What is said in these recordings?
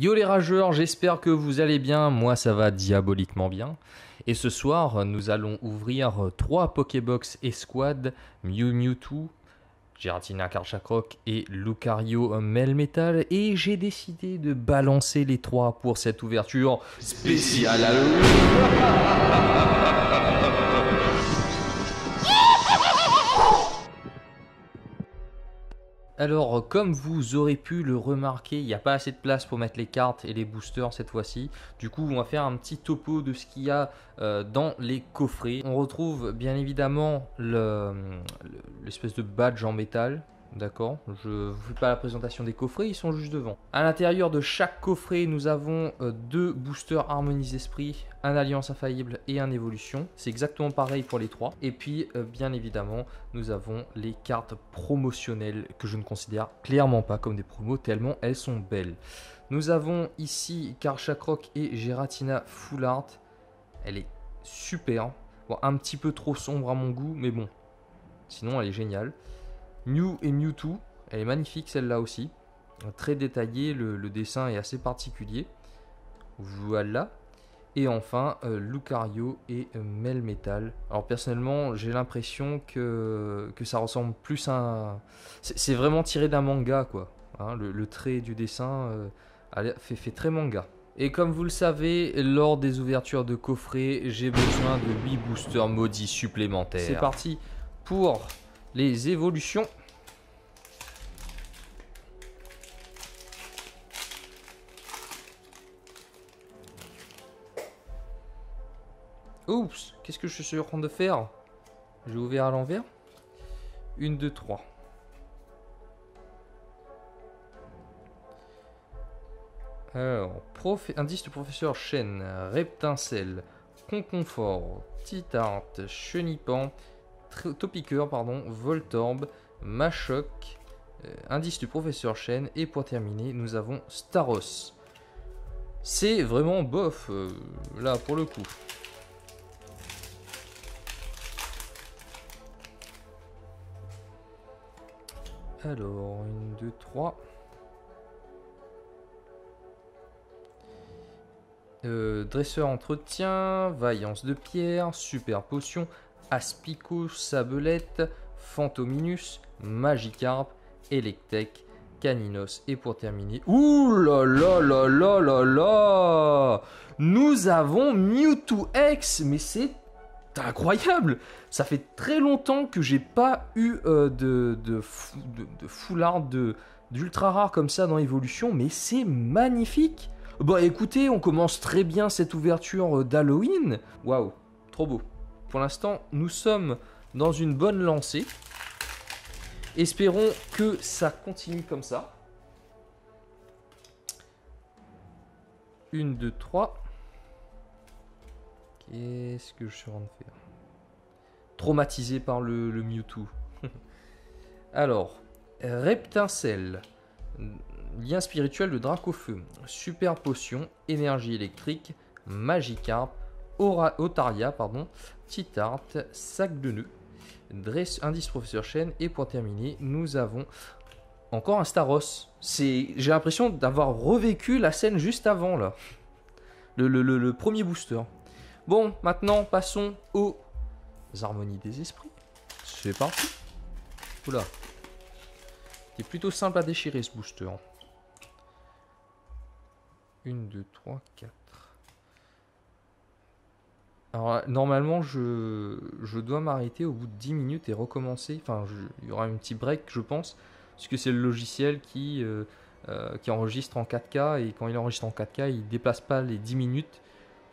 Yo les rageurs, j'espère que vous allez bien, moi ça va diaboliquement bien. Et ce soir, nous allons ouvrir 3 Pokébox Escouade, Mew Mewtwo, Giratina Karchakroc et Lucario Melmetal. Et j'ai décidé de balancer les 3 pour cette ouverture spéciale Halloween. Alors, comme vous aurez pu le remarquer, il n'y a pas assez de place pour mettre les cartes et les boosters cette fois-ci. Du coup, on va faire un petit topo de ce qu'il y a dans les coffrets. On retrouve bien évidemment l'espèce de badge en métal. D'accord, je ne vous fais pas la présentation des coffrets, ils sont juste devant. À l'intérieur de chaque coffret, nous avons 2 boosters Harmonie Esprit, un Alliance Infaillible et un Évolution. C'est exactement pareil pour les 3. Et puis, bien évidemment, nous avons les cartes promotionnelles que je ne considère clairement pas comme des promos tellement elles sont belles. Nous avons ici Karchakroc et Giratina Full Art. Elle est super. Bon, un petit peu trop sombre à mon goût, mais bon, sinon elle est géniale. Mew et Mewtwo, elle est magnifique celle-là aussi. Très détaillée, le dessin est assez particulier. Voilà. Et enfin, Lucario et Melmetal. Alors personnellement, j'ai l'impression que ça ressemble plus à... C'est vraiment tiré d'un manga, quoi. Hein, le trait du dessin fait très manga. Et comme vous le savez, lors des ouvertures de coffrets, j'ai besoin de 8 boosters maudits supplémentaires. C'est parti pour les évolutions. Oups, qu'est-ce que je suis en train de faire? J'ai ouvert à l'envers. 1, 2, 3. Alors, indice du professeur Chen, Reptincelle, Conconfort, Titart, Chenipan, Topiqueur, pardon, Voltorb, Machoc, indice du professeur Chen, et pour terminer, nous avons Staros. C'est vraiment bof, là, pour le coup. Alors, 1, 2, 3. Dresseur entretien, vaillance de pierre, super potion, aspico, sabelette, Fantominus, Magikarp, Electek, Caninos et pour terminer, ouh là là là là là là, nous avons Mewtwo X, mais c'est incroyable. Ça fait très longtemps que j'ai pas eu de full art d'ultra rare comme ça dans Evolution, mais c'est magnifique. Bah écoutez, on commence très bien cette ouverture d'Halloween. Waouh, trop beau. Pour l'instant, nous sommes dans une bonne lancée. Espérons que ça continue comme ça. 1, 2, 3. Qu'est-ce que je suis en train de faire? Traumatisé par le Mewtwo. Alors, Reptincelle. Lien spirituel de Dracofeu, super potion, énergie électrique, Magikarp, Otaria, pardon, Titart, sac de nœuds, indice professeur Chen, et pour terminer, nous avons encore un Staros. J'ai l'impression d'avoir revécu la scène juste avant, là. Le premier booster. Bon, maintenant, passons aux harmonies des esprits. C'est parti. Oula. C'est plutôt simple à déchirer, ce booster. 1, 2, 3, 4. Alors normalement je dois m'arrêter au bout de 10 minutes et recommencer. Enfin il y aura un petit break je pense. Puisque c'est le logiciel qui enregistre en 4K. Et quand il enregistre en 4K il ne déplace pas les 10 minutes.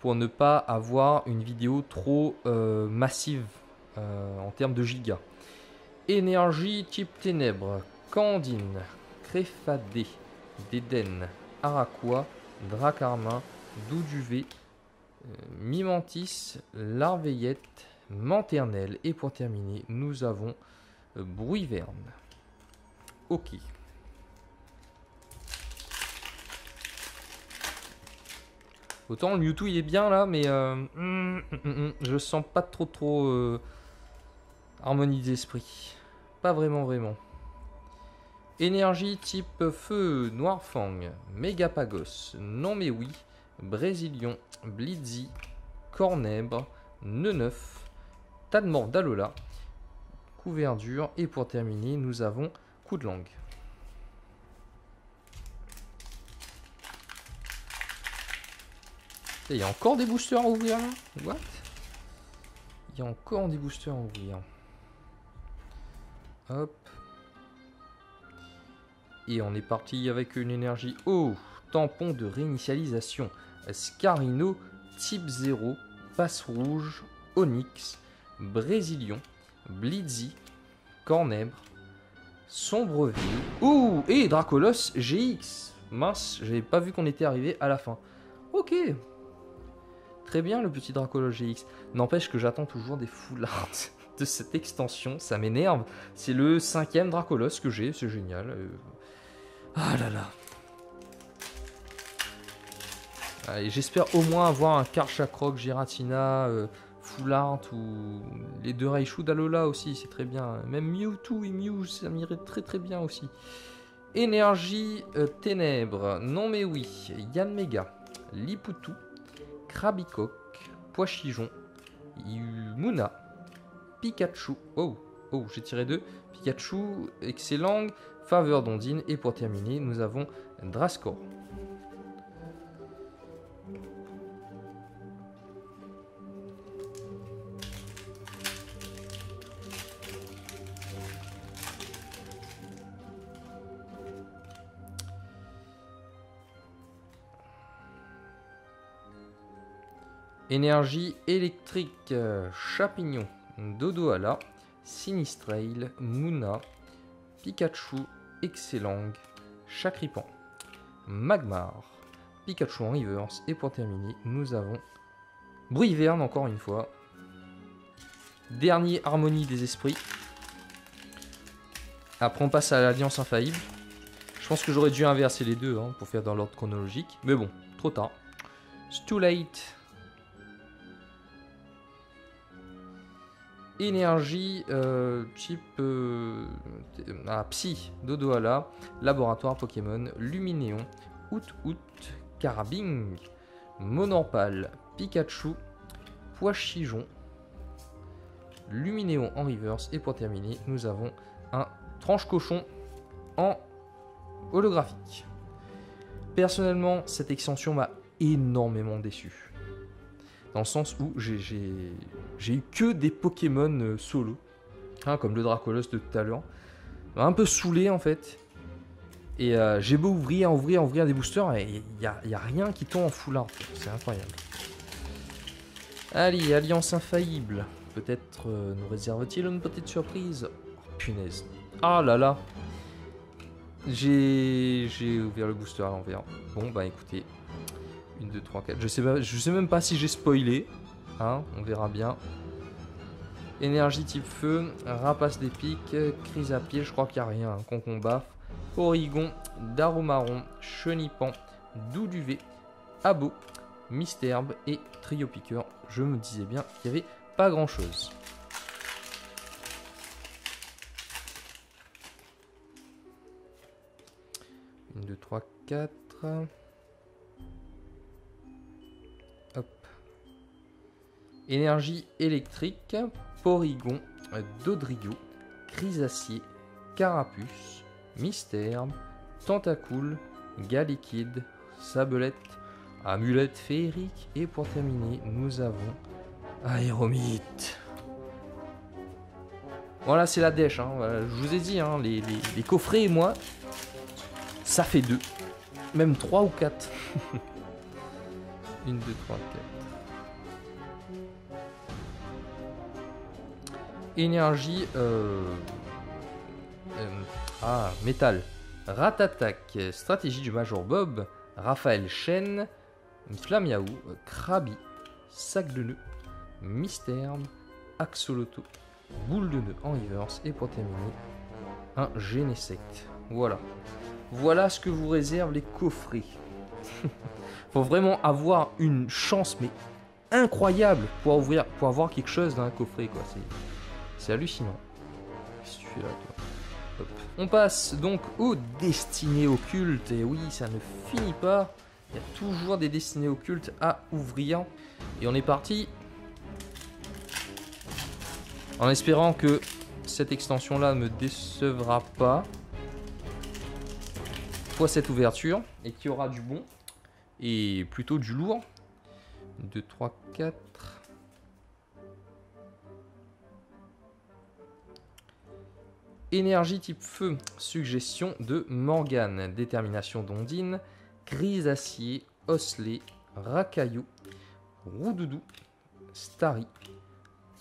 Pour ne pas avoir une vidéo trop massive en termes de gigas. Énergie type ténèbres. Candine. Créfadé. Déden. Araquois. Dracarmin, Douduvet, Mimantis, Larveillette, Manternelle et pour terminer, nous avons Bruiverne. Ok. Autant le Mewtwo il est bien là, mais je sens pas trop harmonie d'esprit. Pas vraiment. Énergie type feu, Noirfang, Mégapagos, Non mais oui, Brésilion, Blitzy, Cornèbre, Neneuf, Tadmor d'Alola, Couverture. Et pour terminer, nous avons Coup de langue. Il y a encore des boosters à ouvrir là. What? Il y a encore des boosters à ouvrir. Hop. Et on est parti avec une énergie eau. Tampon de réinitialisation. Scarino, type 0, Passe rouge, Onyx, Brésilion, Blitzy, Cornèbre, Sombreville. Ouh, et Dracolos GX. Mince, j'avais pas vu qu'on était arrivé à la fin. Ok. Très bien le petit Dracolos GX. N'empêche que j'attends toujours des foulards de cette extension. Ça m'énerve. C'est le 5e Dracolos que j'ai. C'est génial. Ah là là. Allez, j'espère au moins avoir un Karchakroc, Giratina, Foulard ou les deux Raichu d'Alola aussi, c'est très bien. Même Mewtwo et Mew, ça m'irait très très bien aussi. Énergie Ténèbres, Non mais oui, Yanmega, Liputu, Krabicoque, Poichijon, Muna, Pikachu. Oh, oh, j'ai tiré 2. Pikachu, Excellent, Faveur d'Ondine. Et pour terminer, nous avons Drascore. Énergie électrique, Chapignon, Dodoala, Sinistrail, Muna, Pikachu, Excellent, Chakripan, Magmar, Pikachu en reverse. Et pour terminer, nous avons Bruiverne encore une fois. Dernier Harmonie des esprits. Après on passe à l'Alliance infaillible. Je pense que j'aurais dû inverser les deux hein, pour faire dans l'ordre chronologique. Mais bon, trop tard. It's too late. Énergie type Psy, Dodoala, Laboratoire Pokémon, Luminéon, Out, Carabing, Monorpal, Pikachu, Poichijon, Luminéon en reverse. Et pour terminer, nous avons un Tranche Cochon en holographique. Personnellement, cette extension m'a énormément déçu. Dans le sens où j'ai eu que des Pokémon solo, hein, comme le Dracolos de tout à l'heure. Un peu saoulé en fait. Et j'ai beau ouvrir des boosters, et il n'y a rien qui tombe en foulard. C'est incroyable. Allez, Alliance infaillible. Peut-être nous réserve-t-il une petite surprise. Oh, punaise. Ah là là. J'ai ouvert le booster à l'envers. Bon bah écoutez. 1, 2, 3, 4. Je sais même pas si j'ai spoilé. Hein, on verra bien. Énergie type feu. Rapace des pics. Crise à pied. Je crois qu'il n'y a rien. Hein, Concombat. Porygon. Darumaron. Chenipan. Douduvet. Abo. Mystherbe. Et Trio Piqueur. Je me disais bien qu'il n'y avait pas grand chose. Une, 2, 3, 4. Hop. Énergie électrique, Porygon, Dodrio, Chrysacier, Carapuce, Mystherbe, Tentacool, Galliquide, Sablette, Amulette féerique. Et pour terminer, nous avons Aéromite. Voilà, c'est la dèche. Hein. Voilà, je vous ai dit, hein, les coffrets et moi, ça fait 2. Même 3 ou 4. 1, 2, 3, 4. Énergie métal. Ratatak, stratégie du Major Bob, Raphaël Chen, Flamiaou, Krabi, Sac de nœud, Mystherbe, Axoloto, Boule de nœud en reverse. Et pour terminer, un Genesect. Voilà. Voilà ce que vous réservent les coffrets. Faut vraiment avoir une chance mais incroyable pour avoir quelque chose dans un coffret quoi. C'est hallucinant. Qu'est-ce que tu fais là toi? Hop. On passe donc aux destinées occultes. Et oui, ça ne finit pas. Il y a toujours des destinées occultes à ouvrir. Et on est parti. En espérant que cette extension-là ne me décevra pas. Fois cette ouverture. Et qu'il y aura du bon. Et plutôt du lourd. 2, 3, 4. Énergie type feu, suggestion de Morgane, détermination d'Ondine, Grisacier, Osselet, Racaillou, Roudoudou, Starry,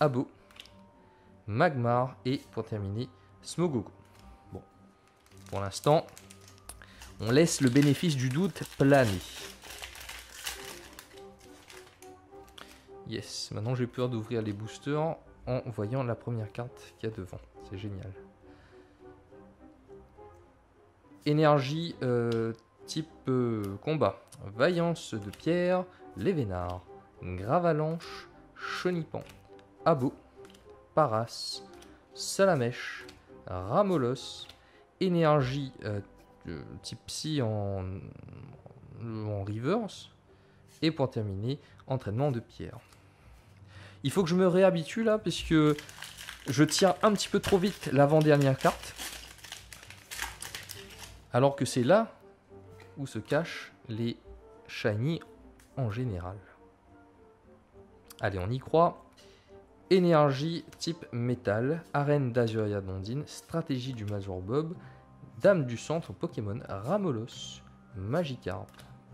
Abo, Magmar et pour terminer Smogogo. Bon, pour l'instant, on laisse le bénéfice du doute planer. Yes, maintenant j'ai peur d'ouvrir les boosters en voyant la première carte qu'il y a devant. C'est génial. Énergie type combat. Vaillance de pierre, Lévénard, Gravalanche, Chenipan, Abo, Paras, Salamèche, Ramolos, énergie type psy en reverse. Et pour terminer, entraînement de pierre. Il faut que je me réhabitue là, puisque je tire un petit peu trop vite l'avant-dernière carte. Alors que c'est là où se cachent les shiny en général. Allez, on y croit. Énergie type métal, arène d'Azuria d'Ondine, stratégie du Major Bob, dame du centre Pokémon, Ramolos, Magikarp,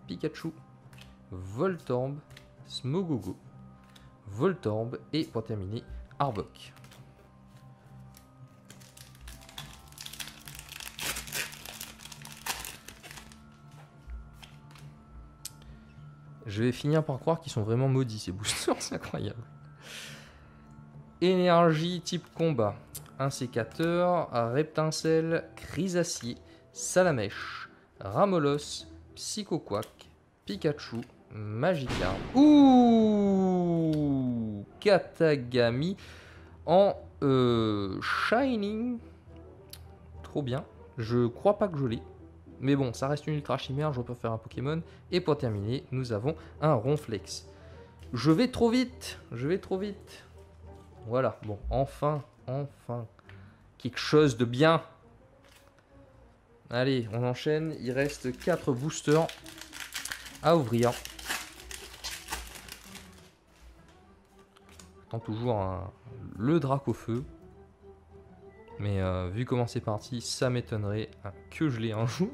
Pikachu, Voltorb, Smogogo, Voltorb et pour terminer, Arbok. Je vais finir par croire qu'ils sont vraiment maudits ces boosters, c'est incroyable. Énergie type combat. Un sécateur, Reptincelle, Grisacier, Salamèche, Ramolos, Psychoquack, Pikachu, Magikarp. Ouh, Katagami en Shining. Trop bien. Je crois pas que je l'ai. Mais bon, ça reste une ultra chimère, je peux faire un Pokémon. Et pour terminer, nous avons un Ronflex. Je vais trop vite. Voilà, bon, enfin. Quelque chose de bien. Allez, on enchaîne. Il reste 4 boosters à ouvrir. J'attends toujours le Dracofeu. Mais vu comment c'est parti, ça m'étonnerait que je l'ai un jour.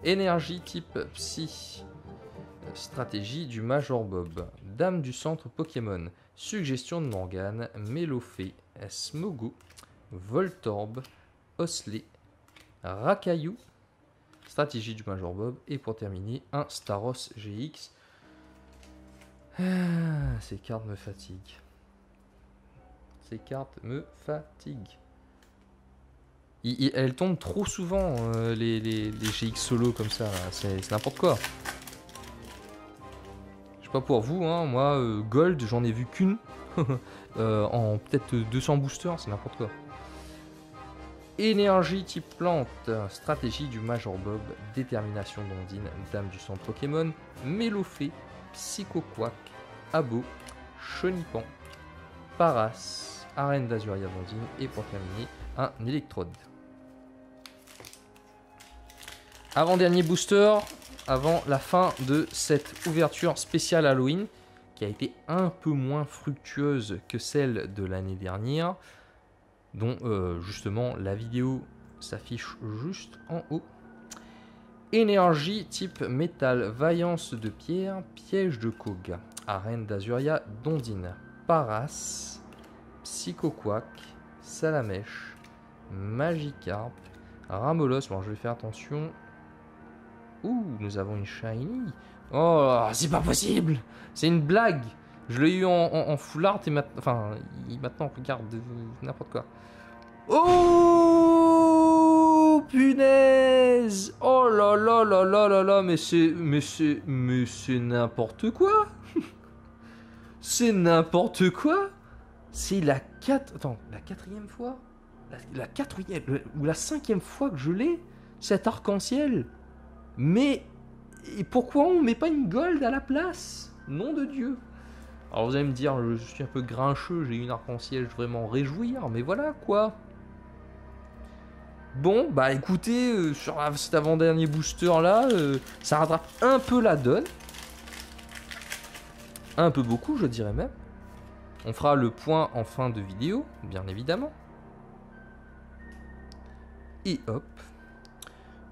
Énergie type Psy. Stratégie du Major Bob. Dame du centre Pokémon. Suggestion de Morgane. Mélofée. Smogo. Voltorb. Osselet. Racaillou. Stratégie du Major Bob. Et pour terminer, un Staros GX. Ces cartes me fatiguent. Elles tombent trop souvent, les GX solo comme ça, c'est n'importe quoi. Je sais pas pour vous, hein, moi, Gold, j'en ai vu qu'une, en peut-être 200 boosters, c'est n'importe quoi. Énergie type plante, stratégie du Major Bob, détermination d'Ondine, dame du centre Pokémon, Mélofée, Psychoquack, Abo, Chenipan, Paras, arène d'Azuria d'Ondine et pour terminer, un électrode. Avant-dernier booster, avant la fin de cette ouverture spéciale Halloween, qui a été un peu moins fructueuse que celle de l'année dernière, dont justement la vidéo s'affiche juste en haut. Énergie type métal, vaillance de pierre, piège de Koga, arène d'Azuria d'Ondine, Paras, Psychoquack, Salamèche, Magikarp, Ramolos, bon je vais faire attention. Ouh, nous avons une shiny. Oh, c'est pas possible. C'est une blague. Je l'ai eu en full art et maintenant... Enfin, maintenant, regarde, n'importe quoi. Oh, punaise. Oh là là là là là là, mais c'est n'importe quoi. C'est n'importe quoi. C'est la 4... Attends, la 4e fois. la quatrième ou la cinquième fois que je l'ai, cet arc-en-ciel. Mais et pourquoi on met pas une gold à la place? Nom de Dieu. Alors vous allez me dire, je suis un peu grincheux, j'ai une arc-en-ciel, je vraiment réjouir, mais voilà quoi. Bon, bah écoutez, sur cet avant-dernier booster là, ça rattrape un peu la donne. Un peu beaucoup, je dirais même. On fera le point en fin de vidéo, bien évidemment. Et hop.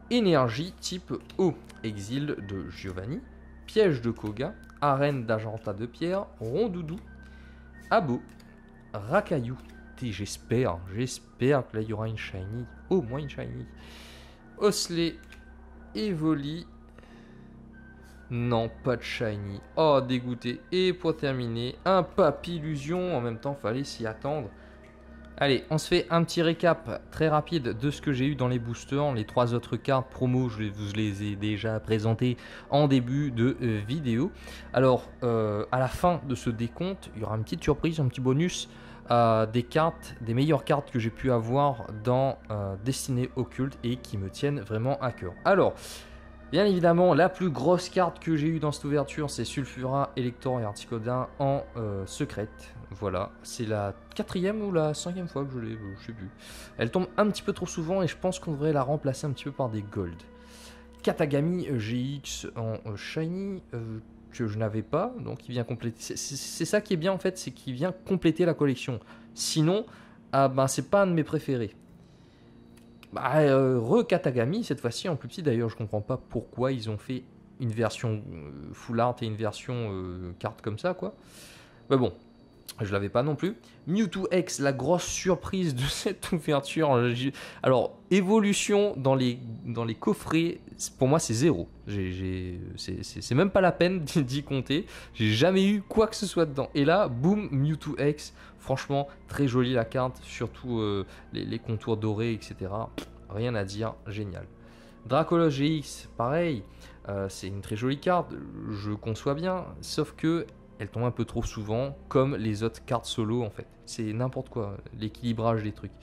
Énergie type eau. Exil de Giovanni. Piège de Koga. Arène d'Argenta de Pierre. Rondoudou. Abo. Racaillou. J'espère que là il y aura une shiny. Au moins une shiny. Osley. Evoli. Non, pas de shiny. Oh, dégoûté. Et pour terminer, un Papillusion. En même temps, fallait s'y attendre. Allez, on se fait un petit récap très rapide de ce que j'ai eu dans les boosters. Les 3 autres cartes promo, je vous les ai déjà présentées en début de vidéo. Alors, à la fin de ce décompte, il y aura une petite surprise, un petit bonus des cartes, des meilleures cartes que j'ai pu avoir dans Destinée Occulte et qui me tiennent vraiment à cœur. Alors, bien évidemment, la plus grosse carte que j'ai eue dans cette ouverture, c'est Sulfura, Elector et Articodin en secrète. Voilà, c'est la 4e ou la 5e fois que je l'ai, je sais plus. Elle tombe un petit peu trop souvent et je pense qu'on devrait la remplacer un petit peu par des gold. Katagami GX en shiny que je n'avais pas, donc il vient compléter. C'est ça qui est bien en fait, c'est qu'il vient compléter la collection. Sinon, c'est pas un de mes préférés. Re-Katagami, cette fois-ci en plus petit d'ailleurs, je comprends pas pourquoi ils ont fait une version full art et une version carte comme ça, quoi. Mais bon, je l'avais pas non plus. Mewtwo X, la grosse surprise de cette ouverture. Alors, évolution dans les coffrets, pour moi c'est 0. C'est même pas la peine d'y compter. J'ai jamais eu quoi que ce soit dedans. Et là, boum, Mewtwo X. Franchement, très jolie la carte, surtout les contours dorés, etc. Rien à dire, génial. Dracolos GX, pareil, c'est une très jolie carte, je conçois bien, sauf que elle tombe un peu trop souvent, comme les autres cartes solo en fait. C'est n'importe quoi, l'équilibrage des trucs.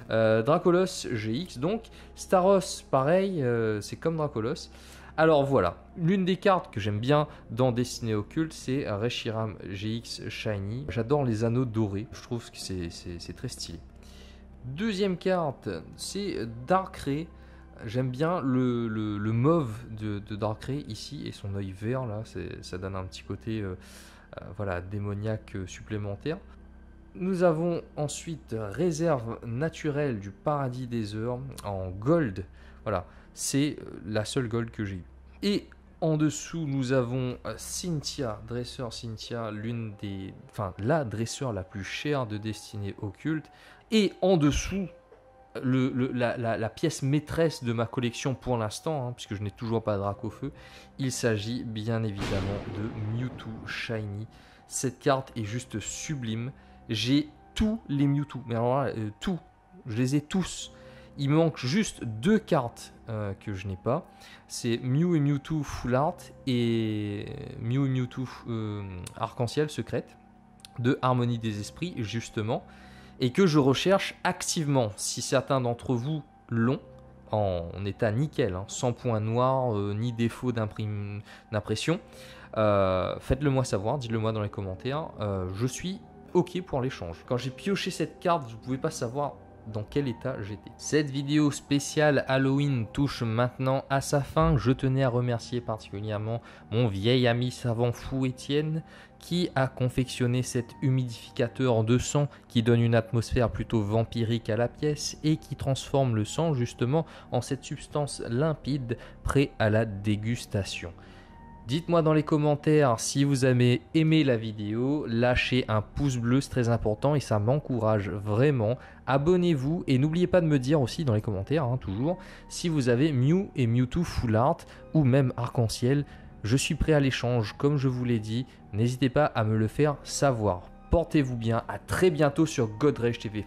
Dracolos GX, donc, Staros, pareil, c'est comme Dracolos. Alors voilà, l'une des cartes que j'aime bien dans Destinée Occulte, c'est Reshiram GX Shiny. J'adore les anneaux dorés, je trouve que c'est très stylé. Deuxième carte, c'est Darkrai. J'aime bien le mauve de Darkrai ici et son œil vert là, ça donne un petit côté voilà, démoniaque supplémentaire. Nous avons ensuite Réserve naturelle du paradis des heures en gold. Voilà, c'est la seule gold que j'ai eue. Et en dessous, nous avons Cynthia, dresseur Cynthia, la dresseur la plus chère de Destinée Occulte. Et en dessous, la pièce maîtresse de ma collection pour l'instant, puisque je n'ai toujours pas de Dracofeu, il s'agit bien évidemment de Mewtwo Shiny. Cette carte est juste sublime. J'ai tous les Mewtwo, mais alors là, tout, je les ai tous. Il me manque juste 2 cartes que je n'ai pas. C'est Mew et Mewtwo Full Art et Mew et Mewtwo Arc-en-Ciel secrète de Harmonie des Esprits, justement. Et que je recherche activement. Si certains d'entre vous l'ont, en état nickel, sans point noir, ni défaut d'impression, faites-le moi savoir, dites-le moi dans les commentaires. Je suis OK pour l'échange. Quand j'ai pioché cette carte, je ne pouvais pas savoir dans quel état j'étais. Cette vidéo spéciale Halloween touche maintenant à sa fin. Je tenais à remercier particulièrement mon vieil ami savant fou Étienne qui a confectionné cet humidificateur de sang qui donne une atmosphère plutôt vampirique à la pièce et qui transforme le sang justement en cette substance limpide prêt à la dégustation. Dites-moi dans les commentaires si vous avez aimé la vidéo, lâchez un pouce bleu, c'est très important et ça m'encourage vraiment. Abonnez-vous et n'oubliez pas de me dire aussi dans les commentaires, toujours, si vous avez Mew et Mewtwo Full Art ou même Arc-en-Ciel. Je suis prêt à l'échange comme je vous l'ai dit, n'hésitez pas à me le faire savoir. Portez-vous bien, à très bientôt sur GodRage TV.